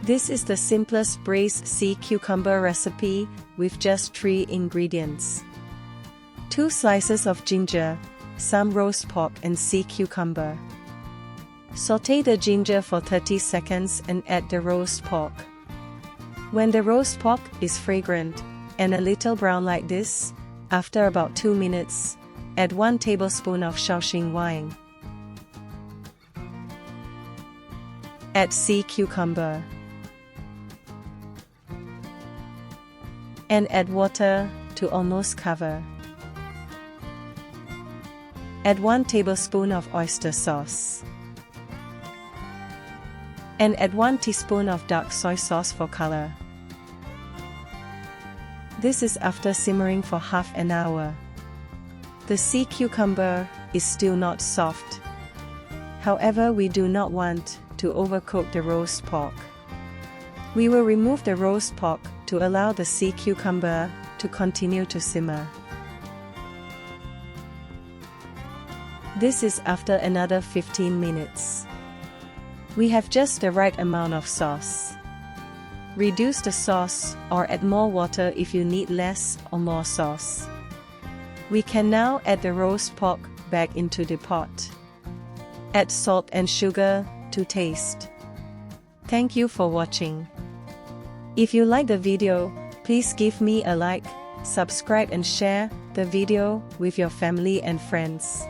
This is the simplest braised sea cucumber recipe with just 3 ingredients. 2 slices of ginger, some roast pork and sea cucumber. Saute the ginger for 30 seconds and add the roast pork. When the roast pork is fragrant and a little brown like this, after about 2 minutes, add 1 tablespoon of shaoxing wine. Add sea cucumber. And add water to almost cover. Add 1 tablespoon of oyster sauce. And add 1 teaspoon of dark soy sauce for color. This is after simmering for half an hour. The sea cucumber is still not soft. However, we do not want to overcook the roast pork. We will remove the roast pork to allow the sea cucumber to continue to simmer. This is after another 15 minutes. We have just the right amount of sauce. Reduce the sauce or add more water if you need less or more sauce. We can now add the roast pork back into the pot. Add salt and sugar to taste. Thank you for watching. If you like the video, please give me a like, subscribe and share the video with your family and friends.